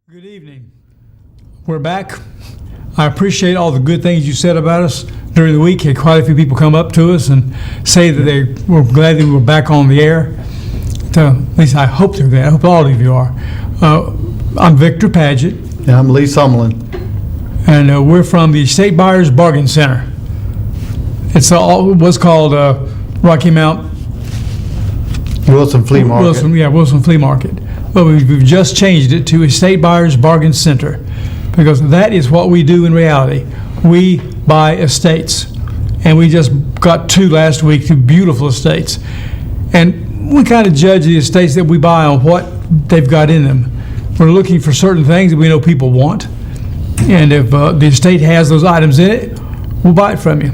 Good evening. We're back. I appreciate all the good things you said about us during the week. Had quite a few people come up to us and say that they were glad that we were back on the air. At least I hope they're glad. I hope all of you are. I'm Victor Paget. And I'm Lee Summerlin. And we're from the Estate Buyers Bargain Center. It's what's called Rocky Mount Wilson Flea Market. Wilson Flea Market. But we've just changed it to Estate Buyers Bargain Center because that is what we do in reality. We buy estates. And we just got two last week, two beautiful estates. And we kind of judge the estates that we buy on what they've got in them. We're looking for certain things that we know people want. And if the estate has those items in it, we'll buy it from you.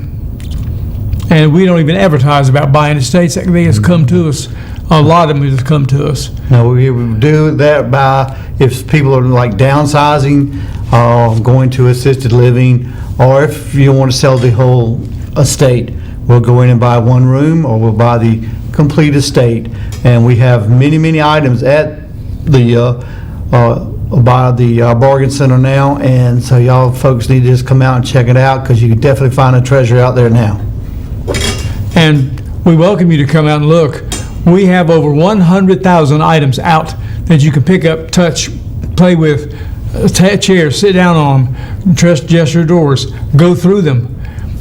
And we don't even advertise about buying estates. They just come to us. A lot of them just come to us. No, we do that by if people are like downsizing, going to assisted living, or if you want to sell the whole estate, we'll go in and buy one room, or we'll buy the complete estate. And we have many items at the by the bargain center now, and so y'all folks need to just come out and check it out because you can definitely find a treasure out there now. And we welcome you to come out and look. We have over 100,000 items out that you can pick up, touch, play with, chairs, sit down on them, gesture doors, go through them.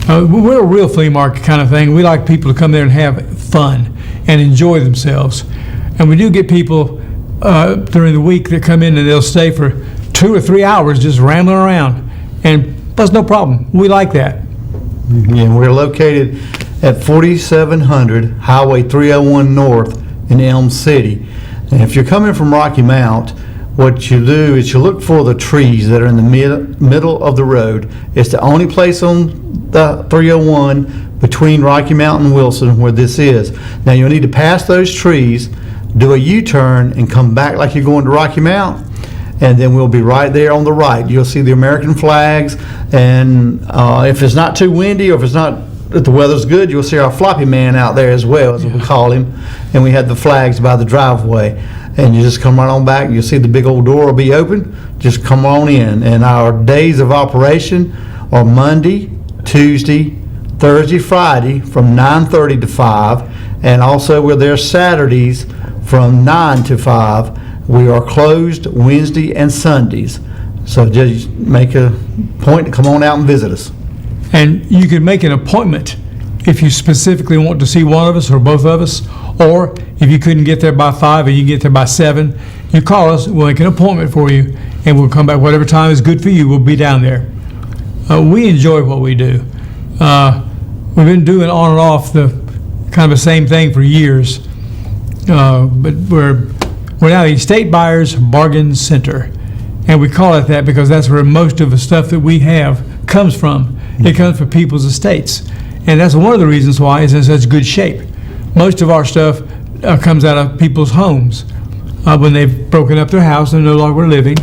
We're a real flea market kind of thing. We like people to come there and have fun and enjoy themselves. And we do get people during the week that come in and they'll stay for 2 or 3 hours just rambling around. And that's no problem. We like that. Yeah, we're located at 4700 Highway 301 North in Elm City. And if you're coming from Rocky Mount, what you do is you look for the trees that are in the middle of the road. It's the only place on the 301 between Rocky Mount and Wilson where this is. Now you'll need to pass those trees, do a U-turn, and come back like you're going to Rocky Mount. And then we'll be right there on the right. You'll see the American flags, and if it's not too windy or if the weather's good, you'll see our floppy man out there as well, as we call him. And we have the flags by the driveway. And you just come right on back, you'll see the big old door will be open. Just come on in. And our days of operation are Monday, Tuesday, Thursday, Friday from 9:30 to 5. And also we're there Saturdays from 9 to 5. We are closed Wednesday and Sundays. So just make a point to come on out and visit us. And you can make an appointment if you specifically want to see one of us or both of us, or if you couldn't get there by 5 and you can get there by 7, you call us, we'll make an appointment for you, and we'll come back. Whatever time is good for you, we'll be down there. We enjoy what we do. We've been doing on and off the kind of the same thing for years, but we're now the Estate Buyers Bargain Center, and we call it that because that's where most of the stuff that we have comes from. It comes from people's estates, and that's one of the reasons why it's in such good shape. Most of our stuff comes out of people's homes when they've broken up their house and no longer living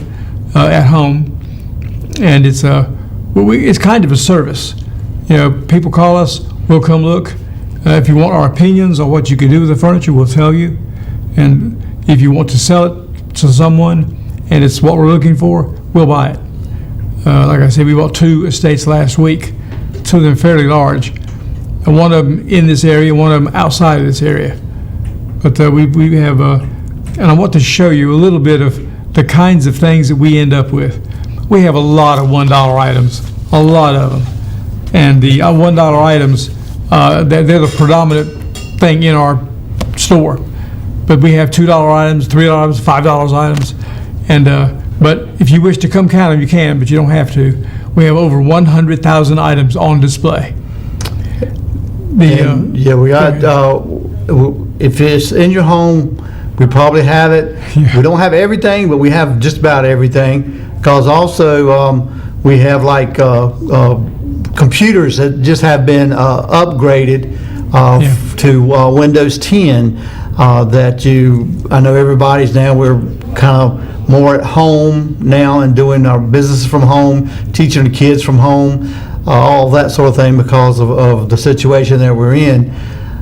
at home, and it's kind of a service. You know, people call us, we'll come look. If you want our opinions on what you can do with the furniture, we'll tell you. And if you want to sell it to someone and it's what we're looking for, we'll buy it. Like I said, we bought 2 estates last week, 2 of them fairly large. And one of them in this area, one of them outside of this area. But we have, and I want to show you a little bit of the kinds of things that we end up with. We have a lot of $1 items, a lot of them. And the $1 items, they're the predominant thing in our store. But we have $2 items, $3 items, $5 items. And but if you wish to come count them, you can, but you don't have to. We have over 100,000 items on display. We got, if it's in your home, we probably have it. Yeah. We don't have everything, but we have just about everything. Because also we have like computers that just have been upgraded to Windows 10 I know everybody's now, we're kind of more at home now and doing our business from home, teaching the kids from home, all that sort of thing because of the situation that we're in.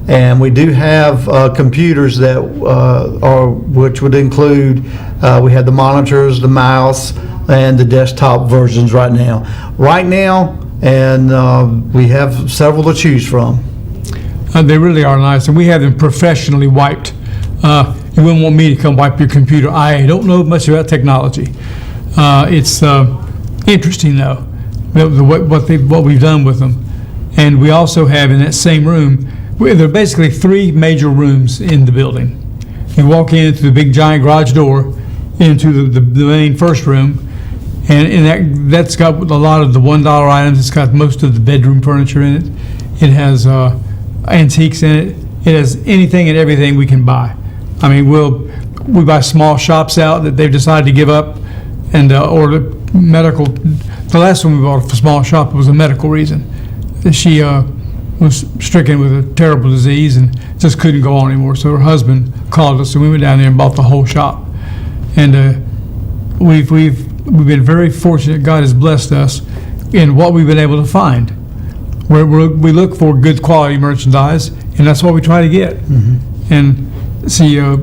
And we do have computers that which would include We have the monitors, the mouse, and the desktop versions right now. And we have several to choose from. They really are nice, and we have them professionally wiped. You wouldn't want me to come wipe your computer. I don't know much about technology. It's interesting, though, what we've done with them. And we also have in that same room, there are basically 3 major rooms in the building. You walk in through the big giant garage door into the main first room, and that's got a lot of the $1 items. It's got most of the bedroom furniture in it. It has antiques in it. It has anything and everything we can buy. I mean, we buy small shops out that they've decided to give up, and or the medical. The last one we bought a small shop was a medical reason. She was stricken with a terrible disease and just couldn't go on anymore. So her husband called us, and we went down there and bought the whole shop. And we've been very fortunate. God has blessed us in what we've been able to find. We look for good quality merchandise, and that's what we try to get. Mm-hmm. And see, of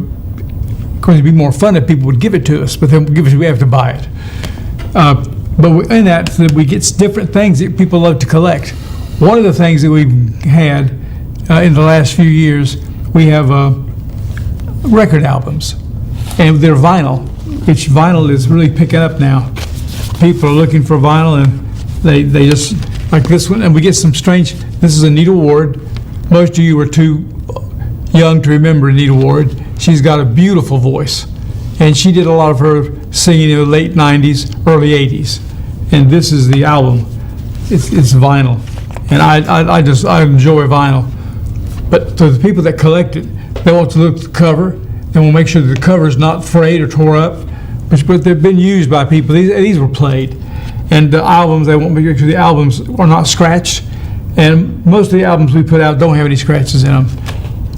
course, it'd be more fun if people would give it to us, but then we have to buy it. But in that, we get different things that people love to collect. One of the things that we've had in the last few years, we have record albums, and they're vinyl, which vinyl is really picking up now. People are looking for vinyl, and they just, like this one, and we get some strange, this is Anita Ward. Most of you are too young to remember Anita Ward. She's got a beautiful voice, and she did a lot of her singing in the late 90s, early 80s. And this is the album. It's vinyl, and I enjoy vinyl. But to the people that collect it, they want to look at the cover. They want to make sure that the cover is not frayed or tore up. But they've been used by people. These were played, and the albums, they want to make sure the albums are not scratched. And most of the albums we put out don't have any scratches in them,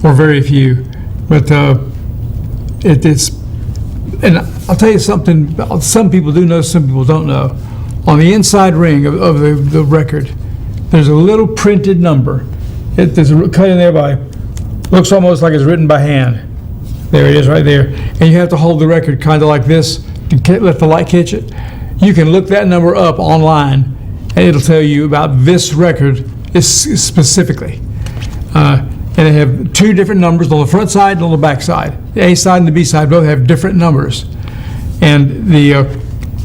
or very few. But it's, and I'll tell you something. Some people do know, some people don't know. On the inside ring of the record, there's a little printed number. There's a cut in there looks almost like it's written by hand. There it is right there. And you have to hold the record kind of like this to let the light catch it. You can look that number up online, and it'll tell you about this record specifically. And they have 2 different numbers on the front side and on the back side. The A side and the B side both have different numbers. And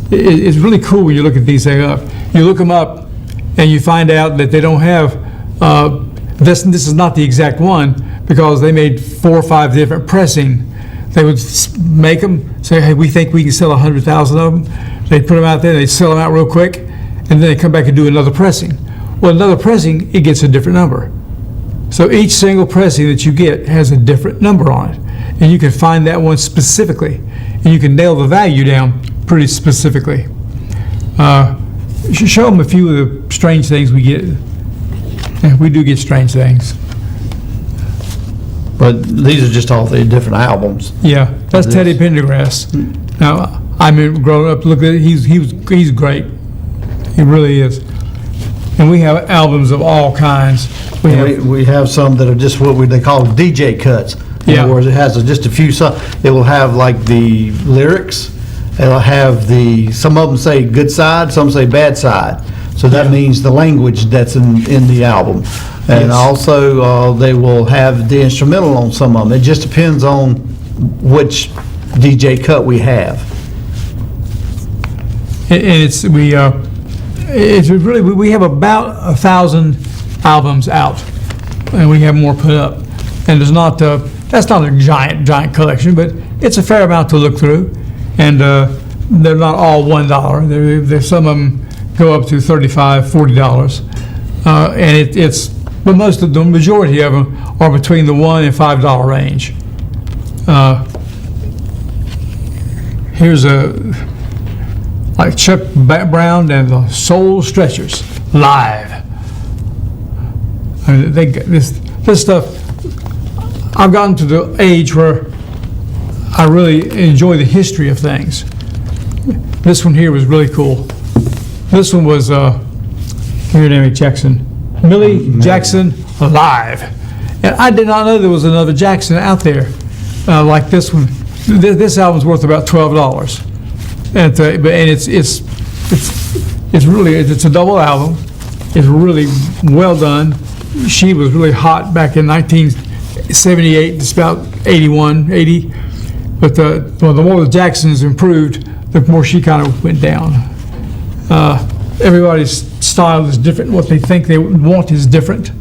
it's really cool when you look at these things up. You look them up, and you find out that they don't have, this is not the exact one, because they made 4 or 5 different pressing. They would make them, say, hey, we think we can sell 100,000 of them. They'd put them out there, they'd sell them out real quick, and then they come back and do another pressing. Well, another pressing, it gets a different number. So each single pressing that you get has a different number on it. And you can find that one specifically, and you can nail the value down pretty specifically. Show them a few of the strange things we get. Yeah, we do get strange things. But these are just all the different albums. Yeah, that's Teddy Pendergrass. Now, I mean, growing up, look at it, he's great. He really is. And we have albums of all kinds. We have some that are just what they call DJ cuts. In other words, it has just a few songs. It will have like the lyrics. It'll have some of them say good side, some say bad side. So that means the language that's in the album. And also they will have the instrumental on some of them. It just depends on which DJ cut we have. And we have about 1,000 albums out, and we have more put up. And there's not that's not a giant collection, but it's a fair amount to look through. And they're not all $1. There's some of them go up to $35, $40, and but the majority of them are between the $1 and $5 range. Here's like Chuck Brown and the Soul Stretchers live. I mean, this stuff. I've gotten to the age where I really enjoy the history of things. This one here was really cool. This one was Millie Jackson live, and I did not know there was another Jackson out there like this one. This album's worth about $12. And it's a double album. It's really well done. She was really hot back in 1978, it's about 81, 80. But the more the Jacksons improved, the more she kind of went down. Everybody's style is different. What they think they want is different.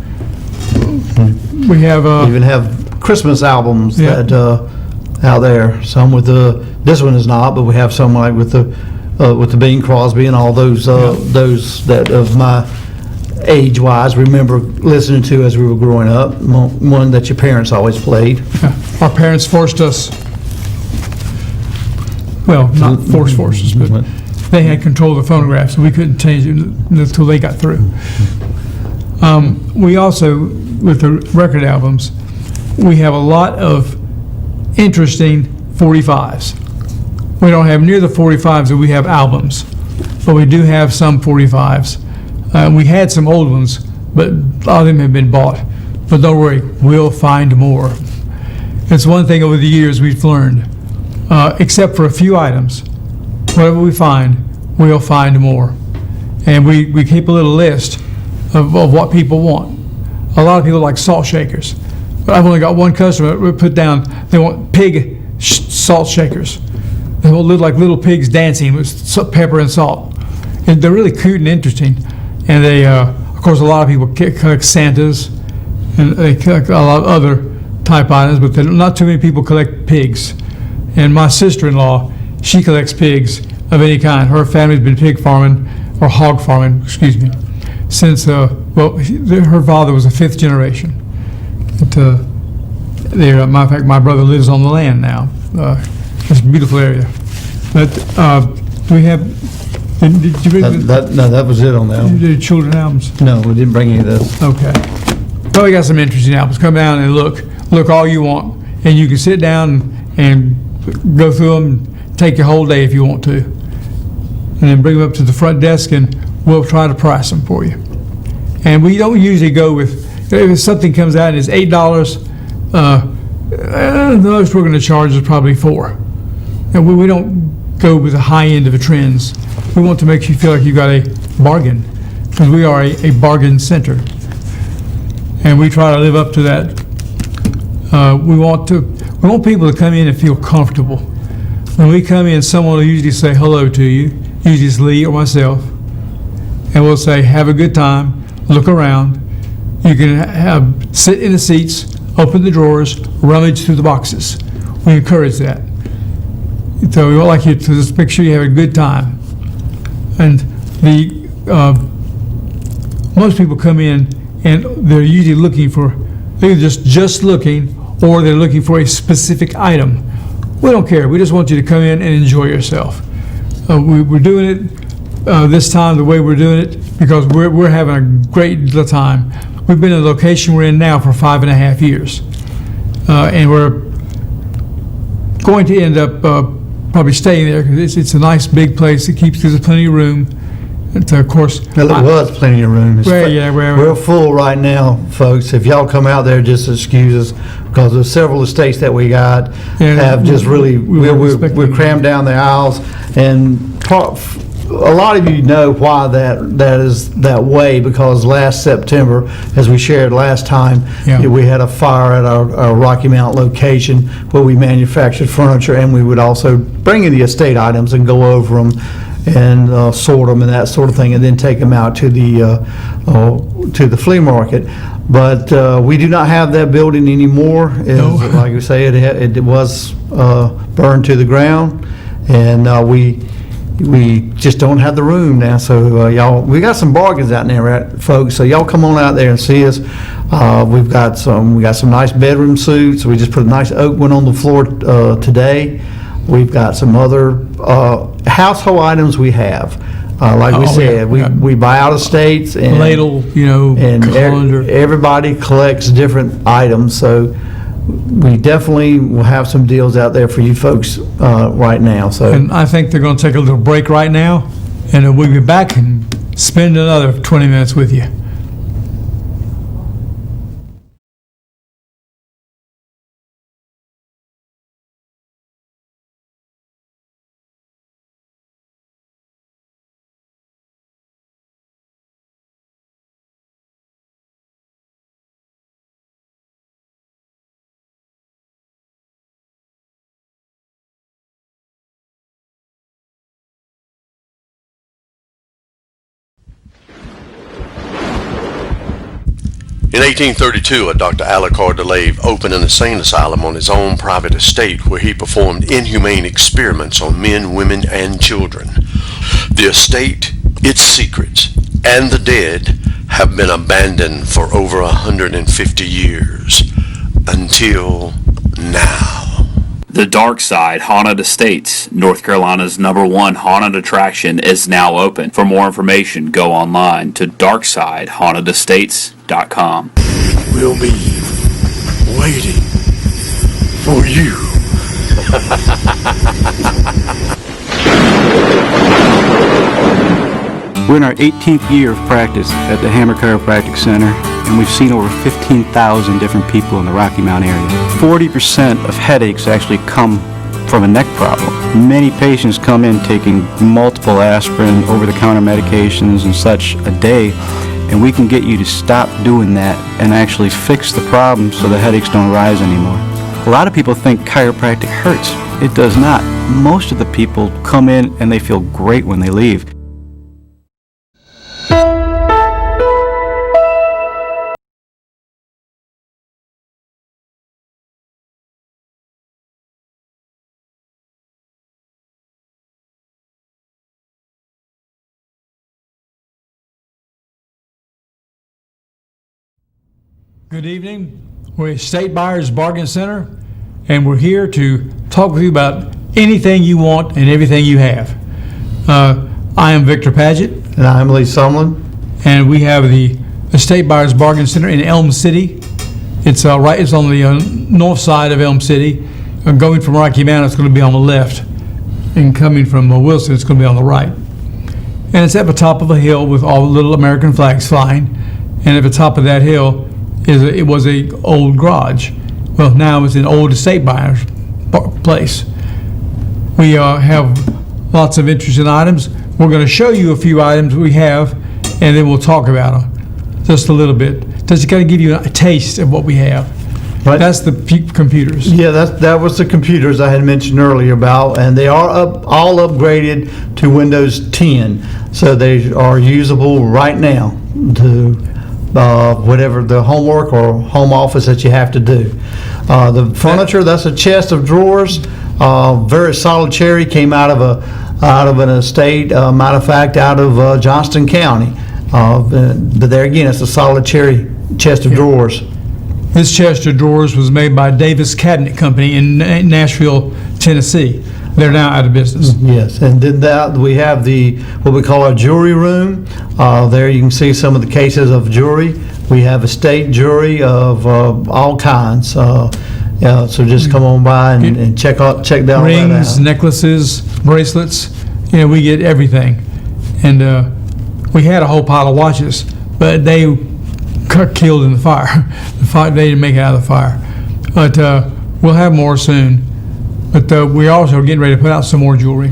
We have We even have Christmas albums Yeah. that out there. Some with this one is not, but we have some like with the Bing Crosby and all those that of my age-wise remember listening to as we were growing up. One that your parents always played. our parents forced us. Well, not forced us, but they had control of the phonograph, so we couldn't change it until they got through. We also, with the record albums, we have a lot of interesting 45s. We don't have near the 45s that we have albums, but we do have some 45s. We had some old ones, but a lot of them have been bought. But don't worry, we'll find more. It's one thing over the years we've learned, except for a few items. Whatever we find, we'll find more. And we keep a little list of what people want. A lot of people like salt shakers. But I've only got one customer that put down, they want pig salt shakers. They will look like little pigs dancing with pepper and salt. And they're really cute and interesting. And they, of course, a lot of people collect Santas, and they collect a lot of other type items, but not too many people collect pigs. And my sister-in-law, she collects pigs of any kind. Her family's been pig farming, or hog farming, excuse me, since, her father was a 5th generation. Matter of fact, my brother lives on the land now. It's a beautiful area. But we have, did you bring That was it on that one. the children albums? No, we didn't bring any of those. Okay. Well, we got some interesting albums. Come down and look all you want, and you can sit down and go through them, take your whole day if you want to, and then bring them up to the front desk, and we'll try to price them for you. And we don't usually go with, if something comes out and it's $8, the most we're going to charge is probably $4. And we don't go with the high end of the trends. We want to make you feel like you got a bargain, because we are a bargain center. And we try to live up to that. We want people to come in and feel comfortable. When we come in, someone will usually say hello to you, usually it's Lee or myself, and we'll say, have a good time, look around. You can sit in the seats, open the drawers, rummage through the boxes. We encourage that. So we would like you to just make sure you have a good time. And most people come in and they're usually looking for, they're just looking, or they're looking for a specific item. We don't care. We just want you to come in and enjoy yourself. We're doing it this time the way we're doing it because we're having a great time. We've been in the location we're in now for 5.5 years. And we're going to end up probably staying there because it's a nice big place. It keeps, there's plenty of room. And of course, Well, it was plenty of room. We're full right now, folks. If y'all come out there, just excuse us, because there's several estates that we got have just really, we're crammed down the aisles, and a lot of you know why that is that way, because last September, as we shared last time, we had a fire at our Rocky Mount location where we manufactured furniture, and we would also bring in the estate items and go over them and sort them and that sort of thing, and then take them out to the flea market. But we do not have that building anymore. No. Like you say, it was burned to the ground, and we just don't have the room now. So y'all, we got some bargains out there, right, folks? So y'all come on out there and see us. We got some nice bedroom suites. We just put a nice oak one on the floor today. We've got some other household items we have. Like we said, we buy out estates and ladle, and colander. Everybody collects different items. So we definitely will have some deals out there for you folks right now. So, And I think they're going to take a little break right now, and we'll be back and spend another 20 minutes with you. In 1832, a Dr. Alucard de Lave opened an insane asylum on his own private estate where he performed inhumane experiments on men, women, and children. The estate, its secrets, and the dead have been abandoned for over 150 years, until now. The Dark Side Haunted Estates, North Carolina's #1 haunted attraction, is now open. For more information, go online to darksidehauntedestates.com. We'll be waiting for you. We're in our 18th year of practice at the Hammer Chiropractic Center, and we've seen over 15,000 different people in the Rocky Mount area. 40% of headaches actually come from a neck problem. Many patients come in taking multiple aspirin, over-the-counter medications and such a day, and we can get you to stop doing that and actually fix the problem so the headaches don't rise anymore. A lot of people think chiropractic hurts. It does not. Most of the people come in and they feel great when they leave. Good evening. We're at State Buyers Bargain Center, and we're here to talk with you about anything you want and everything you have. I am Victor Paget, And I'm Lee Sumlin. and we have the State Buyers Bargain Center in Elm City. It's it's on the north side of Elm City. Going from Rocky Mount, it's going to be on the left, and coming from Wilson, it's going to be on the right. And it's at the top of a hill with all the little American flags flying. And at the top of that hill it was a old garage. Well, now it's an old estate buyer's place. We have lots of interesting items. We're going to show you a few items we have, and then we'll talk about them just a little bit. Just kind of give you a taste of what we have. Right. That's the computers. Yeah, that was the computers I had mentioned earlier about, and they are all upgraded to Windows 10, so they are usable right now to whatever the homework or home office that you have to do. The furniture, that's a chest of drawers, very solid cherry, came out of an estate, matter of fact, out of Johnston County. But there again, it's a solid cherry chest of drawers. This chest of drawers was made by Davis Cabinet Company in Nashville, Tennessee. They're now out of business. Yes, and then we have what we call our jewelry room. There you can see some of the cases of jewelry. We have estate jewelry of all kinds. So just come on by and check down all that Rings, out. necklaces, bracelets, we get everything. And we had a whole pile of watches, but they got killed in the fire. They didn't make it out of the fire. But we'll have more soon. But we're also getting ready to put out some more jewelry.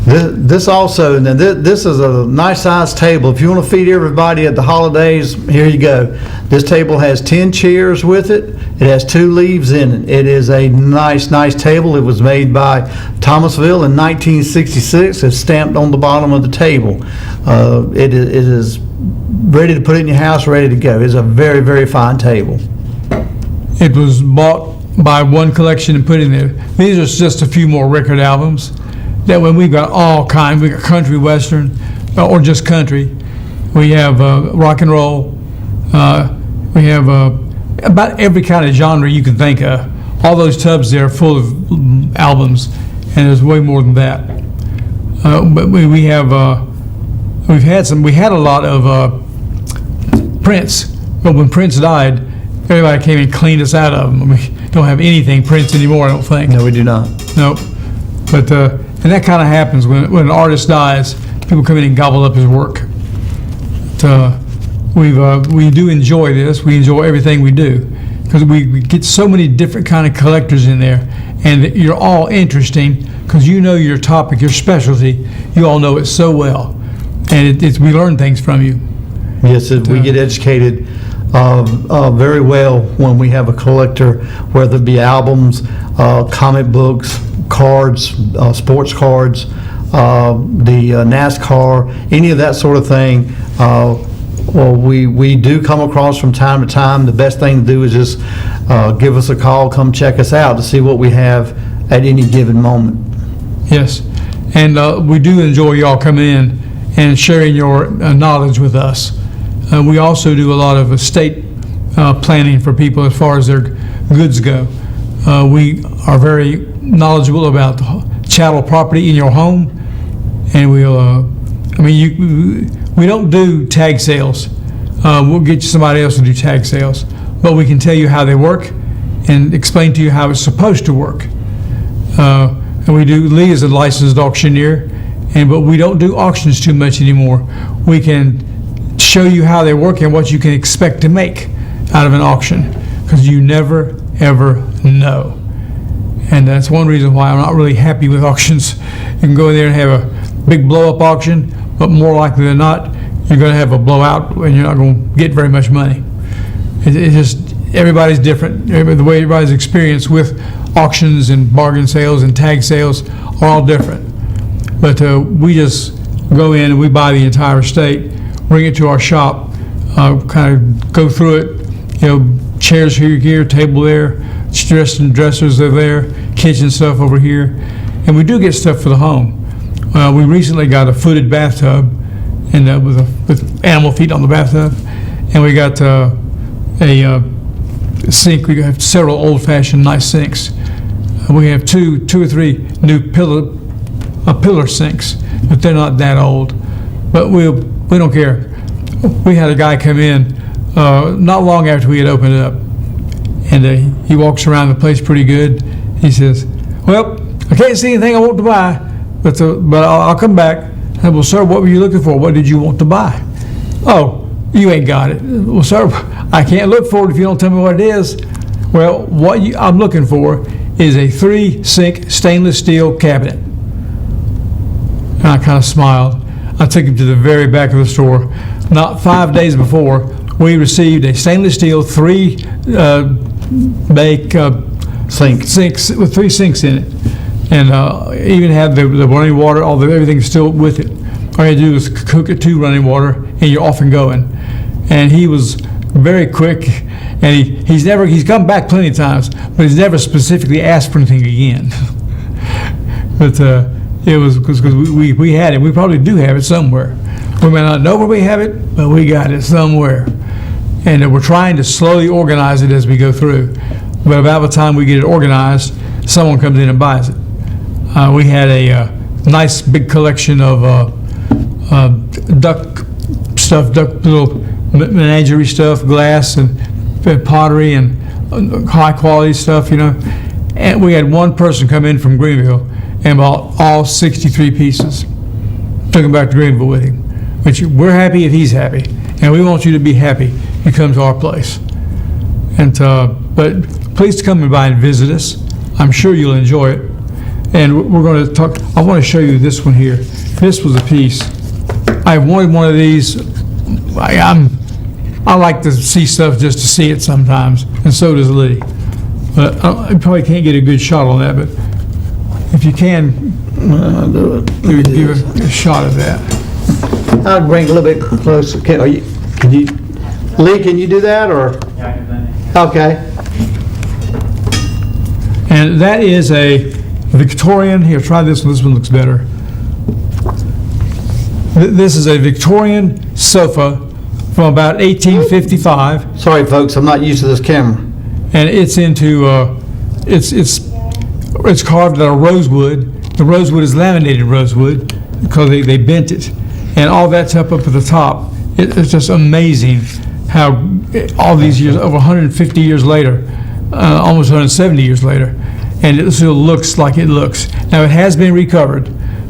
This also, and this is a nice size table. If you want to feed everybody at the holidays, here you go. This table has 10 chairs with it. It has 2 leaves in it. It is a nice table. It was made by Thomasville in 1966. It's stamped on the bottom of the table. It is ready to put in your house, ready to go. It's a very, very fine table. It was bought by one collection and put in there. These are just a few more record albums. That when we've got all kinds. We got country, western, or just country. We have rock and roll. We have about every kind of genre you can think of. All those tubs there are full of albums, and there's way more than that. But we had a lot of Prince, but when Prince died, everybody came and cleaned us out of them. We don't have anything Prince anymore, I don't think. No, we do not. Nope. But and that kind of happens when an artist dies. People come in and gobble up his work. But, we do enjoy this. We enjoy everything we do because we get so many different kind of collectors in there, and you're all interesting because you know your topic, your specialty. You all know it so well, and we learn things from you. Yes, we get educated very well when we have a collector, whether it be albums, comic books, cards, sports cards, the NASCAR, any of that sort of thing. Well, we do come across from time to time. The best thing to do is just give us a call, come check us out to see what we have at any given moment. Yes, and we do enjoy y'all coming in and sharing your knowledge with us. We also do a lot of estate planning for people as far as their goods go. We are very knowledgeable about chattel property in your home, and we'll, we don't do tag sales. We'll get you somebody else to do tag sales, but we can tell you how they work and explain to you how it's supposed to work. And Lee is a licensed auctioneer, but we don't do auctions too much anymore. We can show you how they work and what you can expect to make out of an auction, because you never, ever know. And that's one reason why I'm not really happy with auctions. You can go in there and have a big blow-up auction, but more likely than not, you're going to have a blowout and you're not going to get very much money. It's just, everybody's different. The way everybody's experience with auctions and bargain sales and tag sales are all different. But we just go in and we buy the entire estate, bring it to our shop, kind of go through it, chairs here, table there, dressers are there, kitchen stuff over here. And we do get stuff for the home. We recently got a footed bathtub and with animal feet on the bathtub. And we got a sink. We have several old-fashioned nice sinks. We have two or three new pillar sinks, but they're not that old. But we don't care. We had a guy come in not long after we had opened it up, and he walks around the place pretty good. He says, "Well, I can't see anything I want to buy, but I'll come back." I said, "Well, sir, what were you looking for? What did you want to buy?" "Oh, you ain't got it." "Well, sir, I can't look for it if you don't tell me what it is." "Well, I'm looking for is a 3-sink stainless steel cabinet." And I kind of smiled. I took him to the very back of the store. Not 5 days before, we received a stainless steel 3-bay sinks with 3 sinks in it, and even had the running water, everything's still with it. All you had to do was cook it to running water, and you're off and going. And he was very quick, and he's come back plenty of times, but he's never specifically asked for anything again. But it was because we had it. We probably do have it somewhere. We may not know where we have it, but we got it somewhere. And we're trying to slowly organize it as we go through. But about the time we get it organized, someone comes in and buys it. We had a nice big collection of duck little menagerie stuff, glass and pottery and high quality stuff, And we had one person come in from Greenville and bought all 63 pieces. Took them back to Greenville with him, which we're happy if he's happy, and we want you to be happy. You come to our place. And but please come by and visit us. I'm sure you'll enjoy it. And we're going to talk. I want to show you this one here. This was a piece. I wanted one of these. I like to see stuff just to see it sometimes, and so does Lee. But I probably can't get a good shot on that, but if you can, give a shot of that. I'll bring it a little bit closer. Lee, can you do that, or? Yeah, I can do that. Okay. And that is a Victorian. Here, try this one. This one looks better. This is a Victorian sofa from about 1855. Sorry, folks, I'm not used to this camera. And it's it's carved out of rosewood. The rosewood is laminated rosewood because they bent it, and all that's up at the top. It's just amazing how all these years, over 150 years later, almost 170 years later, and it still looks like it looks. Now, it has been recovered.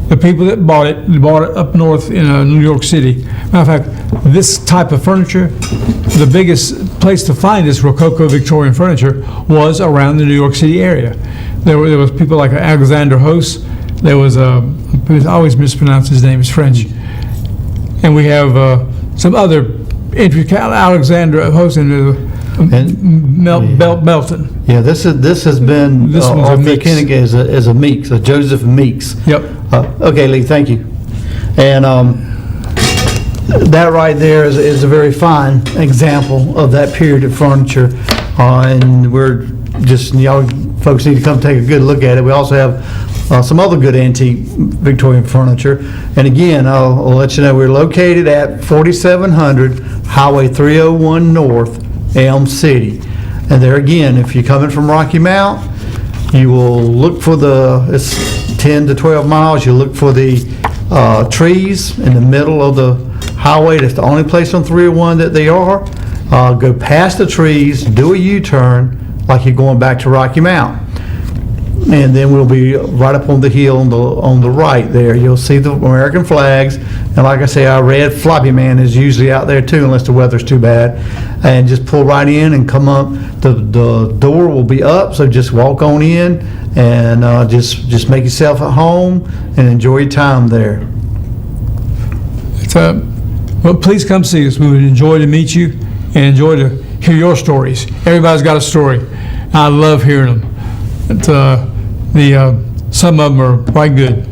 The people that bought it up north in New York City. Matter of fact, this type of furniture, the biggest place to find this Rococo Victorian furniture was around the New York City area. There was people like Alexander Host. There was I always mispronounce his name. It's French. And we have some other intricate Alexander Host and Belton. Yeah, this has been This one's a Meeks. authentic as a Meeks, a Joseph Meeks. Yep. Okay, Lee, thank you. And that right there is a very fine example of that period of furniture. And we're just, y'all folks need to come take a good look at it. We also have some other good antique Victorian furniture. And again, I'll let you know, we're located at 4700 Highway 301 North, Elm City. And there again, if you're coming from Rocky Mount, you will look for it's 10 to 12 miles, you look for the trees in the middle of the highway. That's the only place on 301 that they are. Go past the trees, do a U-turn like you're going back to Rocky Mount. And then we'll be right up on the hill on the right there. You'll see the American flags. And like I say, our red floppy man is usually out there too, unless the weather's too bad. And just pull right in and come up. The door will be up, so just walk on in and just make yourself at home and enjoy your time there. Well, please come see us. We would enjoy to meet you and enjoy to hear your stories. Everybody's got a story. I love hearing them. Some of them are quite good.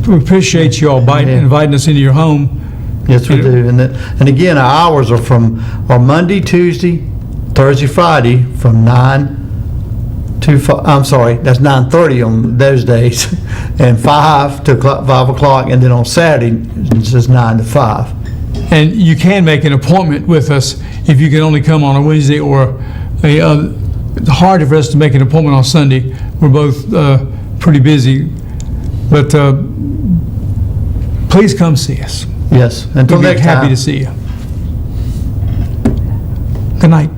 We appreciate you all inviting us into your home. Yes, we do. And again, our hours are Monday, Tuesday, Thursday, Friday from 9 to 5. I'm sorry, that's 9:30 on those days, and 5 to 5 o'clock, and then on Saturday it's just 9 to 5. And you can make an appointment with us if you can only come on a Wednesday or it's hard for us to make an appointment on Sunday. We're both pretty busy, but please come see us. Yes. Until We'll be next time. happy to see you. Good night.